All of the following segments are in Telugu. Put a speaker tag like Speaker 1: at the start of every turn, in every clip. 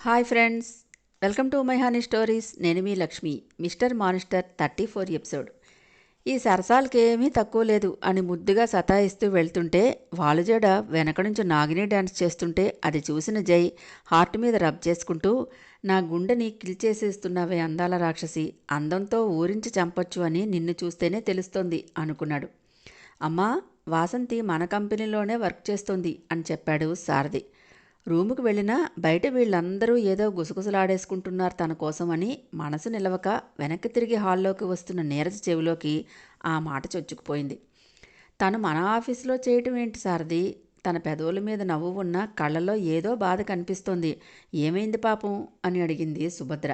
Speaker 1: Hi friends, welcome to my honey stories. నేను మీ లక్ష్మి. Mister monster 34 episode. ఈ సరసాలకి ఏమీ తక్కువ లేదు అని ముద్దుగా సతాయిస్తూ వెళ్తుంటే వాలుజడ వెనక నుంచి నాగిని డ్యాన్స్ చేస్తుంటే అది చూసిన జై హార్ట్ మీద రబ్ చేసుకుంటూ, నా గుండెని కిల్చేసేస్తున్నావే అందాల రాక్షసి, అందంతో ఊరించి చంపొచ్చు అని నిన్ను చూస్తేనే తెలుస్తోంది అనుకున్నాడు. అమ్మా, వాసంతి మన కంపెనీలోనే వర్క్ చేస్తుంది అని చెప్పాడు సారథి. రూముకు వెళ్ళినా బయట వీళ్ళందరూ ఏదో గుసగుసలాడేసుకుంటున్నారు తన కోసమని మనసు నిలవక వెనక్కి తిరిగి హాల్లోకి వస్తున్న నీరజ చెవిలోకి ఆ మాట చొచ్చుకుపోయింది. తను మన ఆఫీసులో చేయటం ఏంటి సారథి? తన పెదవుల మీద నవ్వు ఉన్న కళ్ళలో ఏదో బాధ కనిపిస్తోంది. ఏమైంది పాపం అని అడిగింది సుభద్ర.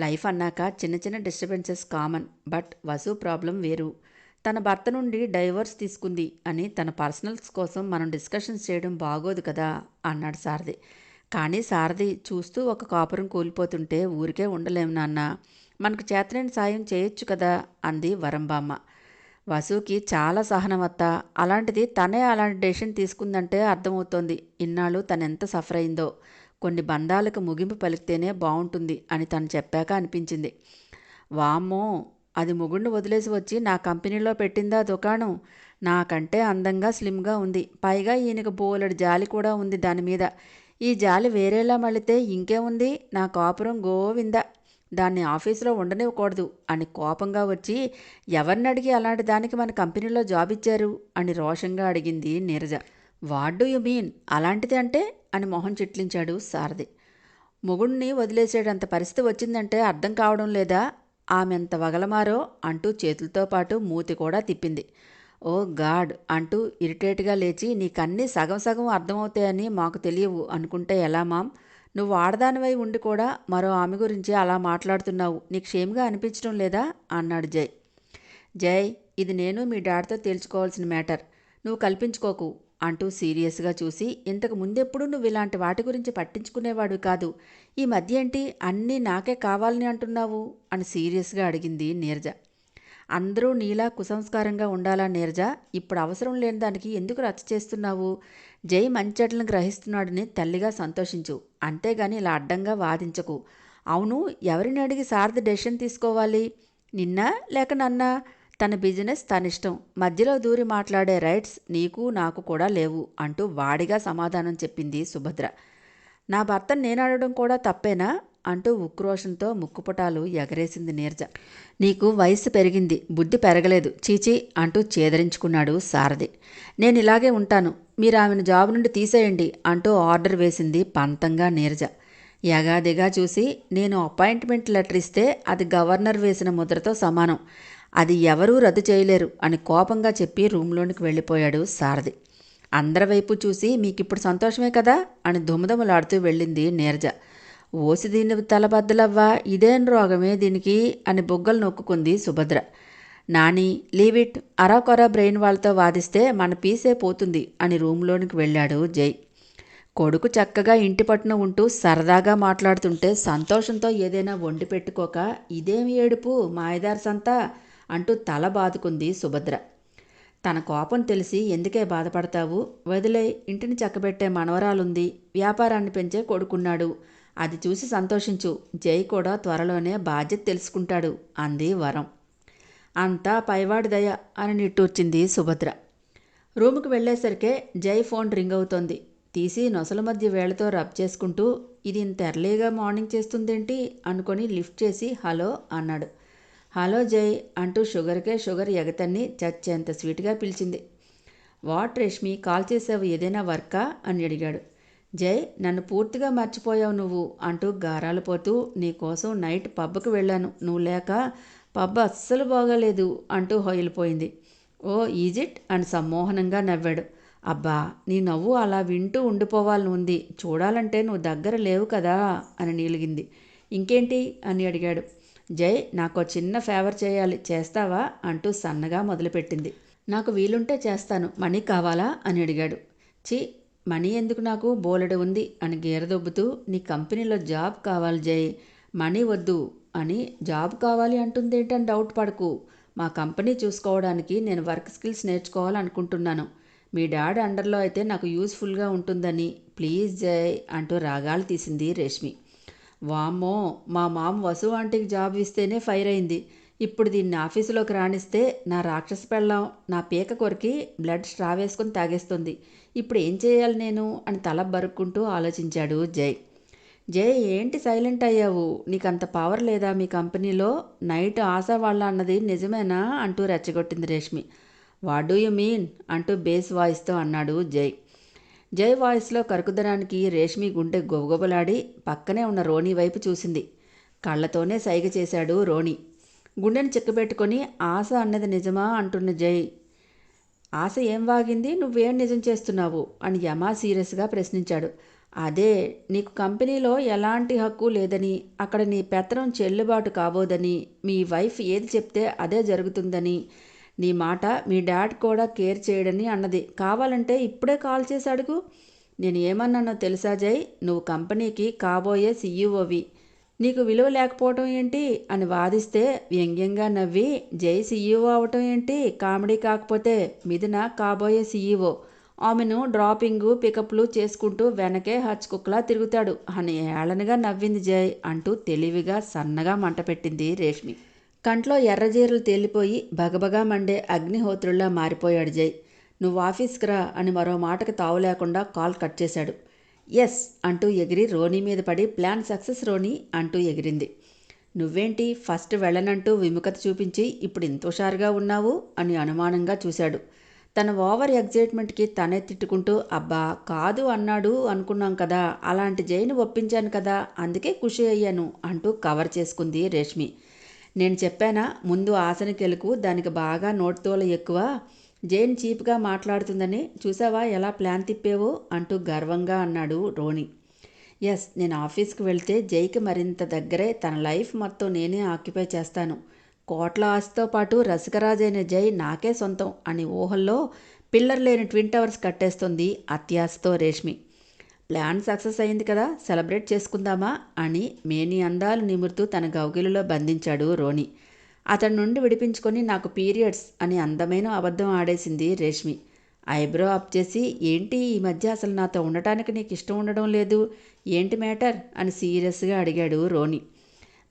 Speaker 1: లైఫ్ అన్నాక చిన్న చిన్న disturbances common, but Vasu problem వేరు. తన భర్త నుండి డైవర్స్ తీసుకుంది అని తన పర్సనల్స్ కోసం మనం డిస్కషన్స్ చేయడం బాగోదు కదా అన్నాడు సారథి. కానీ సారథి చూస్తూ ఒక కాపురం కూలిపోతుంటే ఊరికే ఉండలేము నాన్న, మనకు చేతనైన సాయం చేయొచ్చు కదా అంది వరంబామ్మ. వసుకి చాలా సహనవత్త, అలాంటిది తనే అలాంటి డెసిషన్ తీసుకుందంటే అర్థమవుతోంది ఇన్నాళ్ళు తనెంత సఫర్ అయిందో. కొన్ని బంధాలకు ముగింపు పలికితేనే బాగుంటుంది అని తను చెప్పాక అనిపించింది. వామ్మో, అది మొగుణ్ణి వదిలేసి వచ్చి నా కంపెనీలో పెట్టిందా దుకాణం? నాకంటే అందంగా స్లిమ్గా ఉంది, పైగా ఈయనకు బోలెడు జాలి కూడా ఉంది దాని మీద. ఈ జాలి వేరేలా మళ్ళితే ఇంకేముంది, నా కాపురం గోవింద, దాన్ని ఆఫీసులో ఉండనివ్వకూడదు అని కోపంగా వచ్చి, ఎవరిని అడిగి అలాంటి దానికి మన కంపెనీలో జాబ్ ఇచ్చారు అని రోషంగా అడిగింది Neeraja. What do you mean అలాంటిది అంటే అని మొహం చిట్లించాడు సారథి. మొగుణ్ణి వదిలేసేటంత పరిస్థితి వచ్చిందంటే అర్థం కావడం లేదా? ఆమెంత వగలమారో అంటూ చేతులతో పాటు మూతి కూడా తిప్పింది. ఓ గాడ్ అంటూ ఇరిటేట్గా లేచి, నీకన్నీ సగం సగం అర్థమవుతాయని మాకు తెలియవు అనుకుంటే ఎలా మామ్? నువ్వు ఆడదానివై ఉండి కూడా మరో ఆమె గురించి అలా మాట్లాడుతున్నావు, నీకు క్షేమ్గా అనిపించడం లేదా అన్నాడు జై. జై, ఇది నేను మీ డాడ్తో తేల్చుకోవాల్సిన మ్యాటర్, నువ్వు కల్పించుకోకు అంటూ సీరియస్గా చూసి, ఇంతకు ముందెప్పుడు నువ్వు ఇలాంటి వాటి గురించి పట్టించుకునేవాడు కాదు, ఈ మధ్య ఏంటి అన్నీ నాకే కావాలని అంటున్నావు అని సీరియస్గా అడిగింది నీరజ. అందరూ నీలా కుసంస్కారంగా ఉండాలా నీరజ? ఇప్పుడు అవసరం లేని దానికి ఎందుకు రచ్చ చేస్తున్నావు? జై మంచెట్లను గ్రహిస్తున్నాడని తల్లిగా సంతోషించు, అంతేగాని ఇలా అడ్డంగా వాదించకు. అవును, ఎవరిని అడిగి సారథి డెసిషన్ తీసుకోవాలి? నిన్నా లేక నన్నా? తన బిజినెస్ తనిష్టం, మధ్యలో దూరి మాట్లాడే రైట్స్ నీకు నాకు కూడా లేవు అంటూ వాడిగా సమాధానం చెప్పింది సుభద్ర. నా భర్తను నేను అడగడం కూడా తప్పేనా అంటూ ఉక్రోషంతో ముక్కుపుటాలు ఎగరేసింది నీరజ. నీకు వయసు పెరిగింది, బుద్ధి పెరగలేదు, చీచీ అంటూ చేదరించుకున్నాడు సారథి. నేను ఇలాగే ఉంటాను, మీరు ఆమెను జాబ్ నుండి తీసేయండి అంటూ ఆర్డర్ వేసింది పంతంగా నీరజ. యగాదిగా చూసి, నేను అపాయింట్మెంట్ లెటర్ ఇస్తే అది గవర్నర్ వేసిన ముద్రతో సమానం, అది ఎవరూ రద్దు చేయలేరు అని కోపంగా చెప్పి రూమ్లోనికి వెళ్ళిపోయాడు సారథి. అందరి వైపు చూసి, మీకిప్పుడు సంతోషమే కదా అని దుమదుమలాడుతూ వెళ్ళింది నీరజ. ఓసి దీని తలబద్దలవ్వా, ఇదేం రోగమే దీనికి అని బొగ్గలు నొక్కుంది సుభద్ర. నాని, లీవ్ ఇట్, అరాకొరా బ్రెయిన్ వాళ్ళతో వాదిస్తే మన పీసే పోతుంది అని రూమ్లోనికి వెళ్ళాడు జై. కొడుకు చక్కగా ఇంటి పట్టున ఉంటూ సరదాగా మాట్లాడుతుంటే సంతోషంతో ఏదైనా వండి పెట్టుకోక ఇదేమి ఏడుపు మాయదారి సంతా అంటూ తల బాదుకుంది సుభద్ర. తన కోపం తెలిసి ఎందుకే బాధపడతావు, వదిలే, ఇంటిని చక్కబెట్టే మనవరాలుంది, వ్యాపారాన్ని పెంచే కొడుకున్నాడు, అది చూసి సంతోషించు, జై కూడా త్వరలోనే బాధ్యత తెలుసుకుంటాడు అంది వరం. అంతా పైవాడి దయ అని నిట్టూర్చింది సుభద్ర. రూముకు వెళ్ళేసరికే జై ఫోన్ రింగ్ అవుతోంది. తీసి నొసల మధ్య వేళ్లతో రబ్ చేసుకుంటూ, ఇది ఇంత ఎర్లీగా మార్నింగ్ చేస్తుందేంటి అనుకొని లిఫ్ట్ చేసి హలో అన్నాడు. హలో జై అంటూ షుగర్కే షుగర్ ఎగతన్ని చచ్చేంత స్వీట్గా పిలిచింది. వాట్ రేష్మి, కాల్ చేసావు, ఏదైనా వర్కా అని అడిగాడు. జై, నన్ను పూర్తిగా మర్చిపోయావు నువ్వు అంటూ గారాలు పోతూ, నీకోసం నైట్ పబ్కి వెళ్ళాను, నువ్వు లేక పబ్ అస్సలు బాగాలేదు అంటూ హొయిలిపోయింది. ఓ ఈజిట్ అని సమ్మోహనంగా నవ్వాడు. అబ్బా, నీ నవ్వు అలా వింటూ ఉండిపోవాలని ఉంది, చూడాలంటే నువ్వు దగ్గర లేవు కదా అని నీలిగింది. ఇంకేంటి అని అడిగాడు. జై, నాకు చిన్న ఫేవర్ చేయాలి, చేస్తావా అంటూ సన్నగా మొదలుపెట్టింది. నాకు వీలుంటే చేస్తాను, మనీ కావాలా అని అడిగాడు. చి, మనీ ఎందుకు, నాకు బోలెడు ఉంది అని గీరదొబ్బుతూ, నీ కంపెనీలో జాబ్ కావాలి జై, మనీ వద్దు అని. జాబ్ కావాలి అంటుందేంటని డౌట్ పడకు, మా కంపెనీ చూసుకోవడానికి నేను వర్క్ స్కిల్స్ నేర్చుకోవాలనుకుంటున్నాను, మీ డాడ్ అండర్లో అయితే నాకు యూస్ఫుల్గా ఉంటుందని. ప్లీజ్ జై అంటూ రాగాలు తీసింది రేష్మి. వామ్మో, మా మామ వసు ఆంటీకి జాబ్ ఇస్తేనే ఫైర్ అయింది. ఇప్పుడు దీన్ని ఆఫీసులోకి రాణిస్తే నా రాక్షస పెళ్ళాం నా పీక కొరికి బ్లడ్ స్ట్రా వేసుకుని తాగేస్తుంది. ఇప్పుడు ఏం చేయాలి నేను అని తల బరుక్కుంటూ ఆలోచించాడు జై. జై, ఏంటి సైలెంట్ అయ్యావు? నీకంత పవర్ లేదా మీ కంపెనీలో? నైట్ ఆశ వాళ్ళ అన్నది నిజమేనా అంటూ రెచ్చగొట్టింది Reshmi. What do you mean అంటూ బేస్ వాయిస్తో అన్నాడు జై. జై వాయిస్లో కరుకుదనానికి రేష్మి గుండె గొబగొబలాడి పక్కనే ఉన్న రోణి వైపు చూసింది. కళ్ళతోనే సైగ చేశాడు రోణి. గుండెని చిక్కబెట్టుకొని ఆశ అన్నది నిజమా అంటున్న జై. ఆశ ఏం వాగింది? నువ్వేం నిజం చేస్తున్నావు అని యమా సీరియస్గా ప్రశ్నించాడు. అదే, నీకు కంపెనీలో ఎలాంటి హక్కు లేదని, అక్కడ నీ పెత్తనం చెల్లుబాటు కాబోదని, మీ వైఫ్ ఏది చెప్తే అదే జరుగుతుందని, నీ మాట మీ డాడ్ కూడా కేర్ చేయడని అన్నది. కావాలంటే ఇప్పుడే కాల్ చేసి అడుగు. నేను ఏమన్నానో తెలుసా జై? నువ్వు కంపెనీకి కాబోయే సీఈఓవి. నీకు విలువ లేకపోవటం ఏంటి అని వాదిస్తే వ్యంగ్యంగా నవ్వి, జై సీఈఓ అవటం ఏంటి కామెడీ కాకపోతే, మిథున కాబోయే సీఈఓ. ఆమెను డ్రాపింగు పికప్లు చేసుకుంటూ వెనకే హచ్కుక్లా తిరుగుతాడు అని ఏళనగా నవ్వింది జై అంటూ తెలివిగా సన్నగా మంట పెట్టింది రేష్మి. కంట్లో ఎర్రజీరలు తేలిపోయి బగబగా మండే అగ్నిహోత్రుల్లా మారిపోయాడు జై. నువ్వు ఆఫీస్కి రా అని మరో మాటకు తావు లేకుండా కాల్ కట్ చేశాడు. ఎస్ అంటూ ఎగిరి రోణి మీద పడి ప్లాన్ సక్సెస్ రోణి అంటూ ఎగిరింది. నువ్వేంటి ఫస్ట్ వెళ్ళనంటూ విముఖత చూపించి ఇప్పుడు ఇంత హుషారుగా ఉన్నావు అని అనుమానంగా చూశాడు. తన ఓవర్ ఎగ్జైట్మెంట్కి తనే తిట్టుకుంటూ, అబ్బా కాదు అన్నాడు అనుకున్నాం కదా, అలాంటి జైని ఒప్పించాను కదా, అందుకే ఖుషి అయ్యాను అంటూ కవర్ చేసుకుంది రేష్మి. నేను చెప్పానా ముందు ఆశని కెలుకు, దానికి బాగా నోటితోల ఎక్కువ, జైన్ చీప్గా మాట్లాడుతుందని. చూసావా ఎలా ప్లాన్ తిప్పేవో అంటూ గర్వంగా అన్నాడు రోణి. ఎస్, నేను ఆఫీస్కి వెళ్తే జైకి మరింత దగ్గరే తన లైఫ్ మొత్తం నేనే ఆక్యుపై చేస్తాను. కోట్ల ఆస్తితో పాటు రసికరాజైన జై నాకే సొంతం అని ఊహల్లో పిల్లర్ లేని ట్విన్ టవర్స్ కట్టేస్తుంది అత్యాశతో రేష్మి. ప్లాన్ సక్సెస్ అయింది కదా, సెలబ్రేట్ చేసుకుందామా అని మేని అందాలు నిమురుతూ తన గౌగిలిలో బంధించాడు రోణి. అతడి నుండి విడిపించుకొని నాకు పీరియడ్స్ అని అందమైన అబద్ధం ఆడేసింది రేష్మి. ఐబ్రో అప్ చేసి, ఏంటి ఈ మధ్య అసలు నాతో ఉండటానికి నీకు ఇష్టం ఉండడం లేదు, ఏంటి మ్యాటర్ అని సీరియస్గా అడిగాడు రోణి.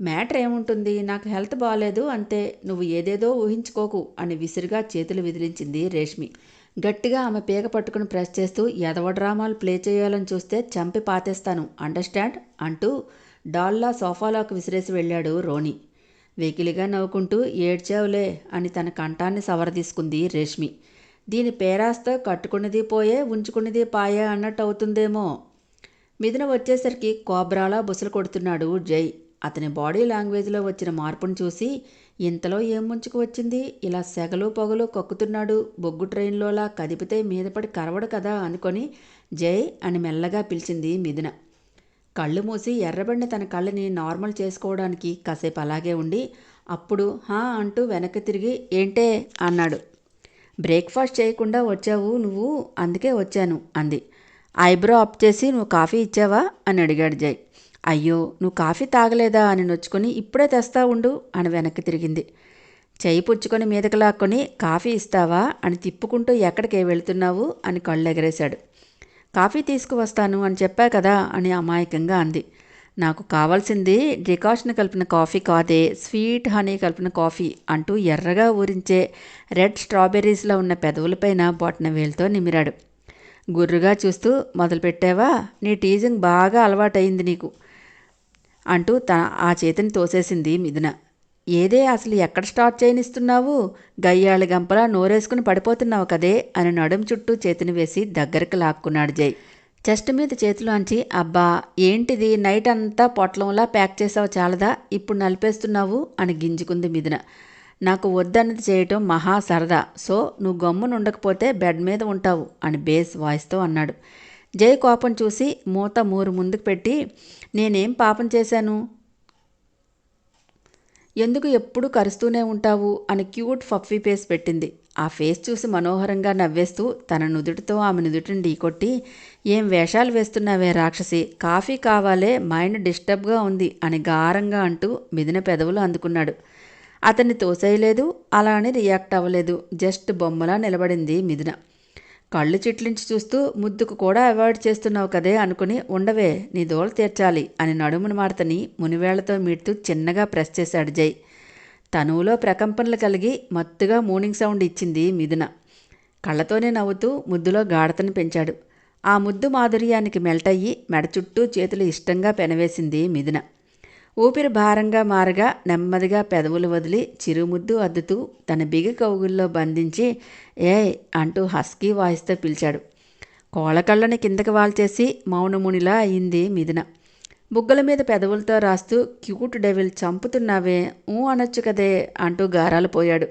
Speaker 1: మ్యాటర్ ఏముంటుంది, నాకు హెల్త్ బాగాలేదు అంతే, నువ్వు ఏదేదో ఊహించుకోకు అని విసిరిగా చేతులు విదిలించింది రేష్మి. గట్టిగా ఆమె పీక పట్టుకుని ప్రెస్ చేస్తూ, ఎదవ డ్రామాలు ప్లే చేయాలని చూస్తే చంపి పాతేస్తాను, అండర్స్టాండ్ అంటూ డాల్లా సోఫాలోకి విసిరేసి వెళ్ళాడు రోణి. వెకిలిగా నవ్వుకుంటూ, ఏడ్చావులే అని తన కంఠాన్ని సవరదీసుకుంది రేష్మి. దీని పేరాస్తో కట్టుకున్నది పోయే ఉంచుకున్నది పాయే అన్నట్టు అవుతుందేమో. మిథున వచ్చేసరికి కోబ్రాలా బుసలు కొడుతున్నాడు జై. అతని బాడీ లాంగ్వేజ్లో వచ్చిన మార్పును చూసి, ఇంతలో ఏం ముంచుకు వచ్చింది, ఇలా సెగలు పొగలు కక్కుతున్నాడు, బొగ్గు ట్రైన్లోలా కదిపితే మీదపడి కరవడు కదా అనుకొని జై అని మెల్లగా పిలిచింది మిథున. కళ్ళు మూసి ఎర్రబడిన తన కళ్ళని నార్మల్ చేసుకోవడానికి కాసేపు అలాగే ఉండి అప్పుడు హా అంటూ వెనక్కి తిరిగి, ఏంటే అన్నాడు. బ్రేక్ఫాస్ట్ చేయకుండా వచ్చావు నువ్వు, అందుకే వచ్చాను అంది. ఐబ్రో అప్ చేసి, నువ్వు కాఫీ ఇచ్చావా అని అడిగాడు జై. అయ్యో, నువ్వు కాఫీ తాగలేదా అని నొచ్చుకొని, ఇప్పుడే తెస్తా ఉండు అని వెనక్కి తిరిగింది. చెయ్యి పుచ్చుకొని మీదకి లాక్కొని, కాఫీ ఇస్తావా అని తిప్పుకుంటూ, ఎక్కడికే వెళుతున్నావు అని కళ్ళు ఎగరేశాడు. కాఫీ తీసుకువస్తాను అని చెప్పా కదా అని అమాయకంగా అంది. నాకు కావాల్సింది డికాషన్ కలిపిన కాఫీ కాదే, స్వీట్ హనీ కలిపిన కాఫీ అంటూ ఎర్రగా ఊరించే రెడ్ స్ట్రాబెర్రీస్లో ఉన్న పెదవులపైన బొటన వేలుతో నిమిరాడు. గుర్రుగా చూస్తూ, మొదలుపెట్టావా, నీ టీజింగ్ బాగా అలవాటైంది నీకు అంటూ ఆ చేతిని తోసేసింది మిథున. ఏదే అసలు ఎక్కడ స్టార్ట్ చేయనిస్తున్నావు, గయ్యాళి గంపలా నోరేసుకుని పడిపోతున్నావు కదే అని నడుం చుట్టూ చేతిని వేసి దగ్గరకు లాక్కున్నాడు జై. చెస్ట్ మీద చేతిలోంచి, అబ్బా ఏంటిది నైట్ అంతా పొట్లంలా ప్యాక్ చేసావు చాలదా, ఇప్పుడు నలిపేస్తున్నావు అని గింజుకుంది మిథున. నాకు వద్దన్నది చేయటం మహా సరదా, సో నువ్వు గమ్మున ఉండకపోతే బెడ్ మీద ఉంటావు అని బేస్ వాయిస్తో అన్నాడు. జై కోపం చూసి మూత మూరు ముందుకు పెట్టి, నేనేం పాపం చేశాను, ఎందుకు ఎప్పుడు కరుస్తూనే ఉంటావు అని క్యూట్ ఫఫీ ఫేస్ పెట్టింది. ఆ ఫేస్ చూసి మనోహరంగా నవ్వేస్తూ తన నుదుటితో ఆమె నుదుటిని ఢీకొట్టి, ఏం వేషాలు వేస్తున్నావే రాక్షసి, కాఫీ కావాలే, మైండ్ డిస్టర్బ్గా ఉంది అని గారంగా అంటూ మిథున పెదవులు అందుకున్నాడు. అతన్ని తోసేయలేదు, అలా అని రియాక్ట్ అవ్వలేదు, జస్ట్ బొమ్మలా నిలబడింది మిథున. కళ్ళు చిట్లించి చూస్తూ ముద్దుకు కూడా అవాయిడ్ చేస్తున్నావు కదే అనుకుని ఉండవే నీ దోలు తీర్చాలి అని నడుమును మాడతని మునివేళ్లతో మీటుతూ చిన్నగా ప్రెస్ చేశాడు జై. తనువులో ప్రకంపనలు కలిగి మత్తుగా మూనింగ్ సౌండ్ ఇచ్చింది మిథున. కళ్ళతోనే నవ్వుతూ ముద్దులో గాఢతను పెంచాడు. ఆ ముద్దు మాధుర్యానికి మెల్టయ్యి మెడ చుట్టూ చేతులు ఇష్టంగా పెనవేసింది మిథున. ఊపిరి భారంగా మారగా నెమ్మదిగా పెదవులు వదిలి చిరుముద్దు అద్దుతూ తన బిగి కౌగుల్లో బంధించి ఏయ్ అంటూ హస్కీ వాయిస్తో పిలిచాడు. కోళ్ళకళ్ళని కిందకి వాల్చేసి మౌనమునిలా అయింది మిథున. బుగ్గల మీద పెదవులతో రాస్తూ క్యూట్ డెవిల్ చంపుతున్నావే అనొచ్చు కదే అంటూ గారాలు పోయాడు.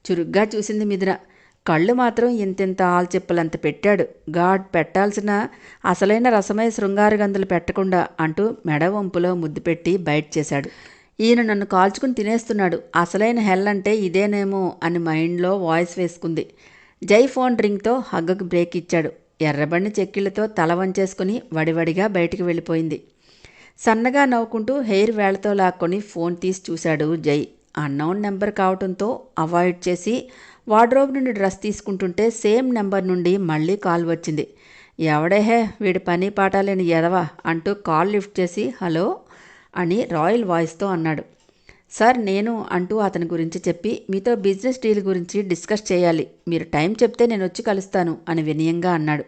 Speaker 1: చురుగ్గా చూసింది మిథున. కళ్ళు మాత్రం ఇంతింత ఆల్చిప్పలంత పెట్టాడు. గాడ్ పెట్టాల్సిన అసలైన రసమై శృంగారగంధులు పెట్టకుండా అంటూ మెడ వంపులో ముద్దు పెట్టి బయట చేశాడు. ఈయన నన్ను కాల్చుకుని తినేస్తున్నాడు, అసలైన హెల్ అంటే ఇదేనేమో అని మైండ్లో వాయిస్ వేసుకుంది. జై ఫోన్ రింగ్తో హగ్గకు బ్రేక్ ఇచ్చాడు. ఎర్రబండి చెక్కిళ్లతో తల వంచేసుకుని వడివడిగా బయటికి వెళ్ళిపోయింది. సన్నగా నవ్వుకుంటూ హెయిర్ వేళ్లతో లాక్కొని ఫోన్ తీసి చూశాడు జై. అన్నౌన్ నెంబర్ కావడంతో అవాయిడ్ చేసి వార్డ్రోబ్ నుండి డ్రెస్ తీసుకుంటుంటే సేమ్ నెంబర్ నుండి మళ్ళీ కాల్ వచ్చింది. ఎవడేహే వీడి పని పాటాలేని ఎదవా అంటూ కాల్ లిఫ్ట్ చేసి హలో అని రాయల్ వాయిస్తో అన్నాడు. సార్ నేను అంటూ అతని గురించి చెప్పి మీతో బిజినెస్ డీల్ గురించి డిస్కస్ చేయాలి, మీరు టైం చెప్తే నేను వచ్చి కలుస్తాను అని వినయంగా అన్నాడు.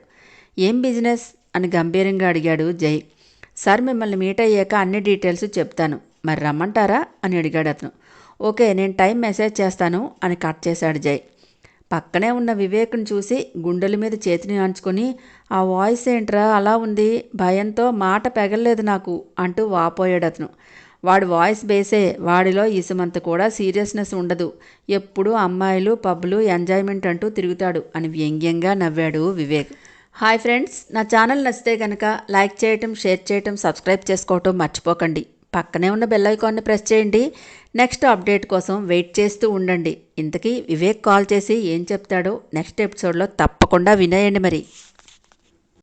Speaker 1: ఏం బిజినెస్ అని గంభీరంగా అడిగాడు జై. సార్ మిమ్మల్ని మీట్ అయ్యాక అన్ని డీటెయిల్స్ చెప్తాను, మరి రమ్మంటారా అని అడిగాడు అతను. ఓకే నేను టైం మెసేజ్ చేస్తాను అని కట్ చేశాడు జై. పక్కనే ఉన్న వివేక్ను చూసి గుండెల మీద చేతిని ఆంచుకొని ఆ వాయిస్ ఏంట్రా అలా ఉంది, భయంతో మాట పెగల్లేదు నాకు అంటూ వాపోయాడు అతను. వాడి వాయిస్ బేసే, వాడిలో ఇసుమంత కూడా సీరియస్నెస్ ఉండదు, ఎప్పుడూ అమ్మాయిలు పబ్బులు ఎంజాయ్మెంట్ అంటూ తిరుగుతాడు అని వ్యంగ్యంగా నవ్వాడు వివేక్. హాయ్ ఫ్రెండ్స్, నా ఛానల్ నచ్చితే కనుక లైక్ చేయటం, షేర్ చేయటం, సబ్స్క్రైబ్ చేసుకోవటం మర్చిపోకండి. పక్కనే ఉన్న బెల్ ఐకాన్ని ప్రెస్ చేయండి. నెక్స్ట్ అప్డేట్ కోసం వెయిట్ చేస్తూ ఉండండి. ఇంతకీ వివేక్ కాల్ చేసి ఏం చెప్తాడో నెక్స్ట్ ఎపిసోడ్లో తప్పకుండా వినేయండి మరి.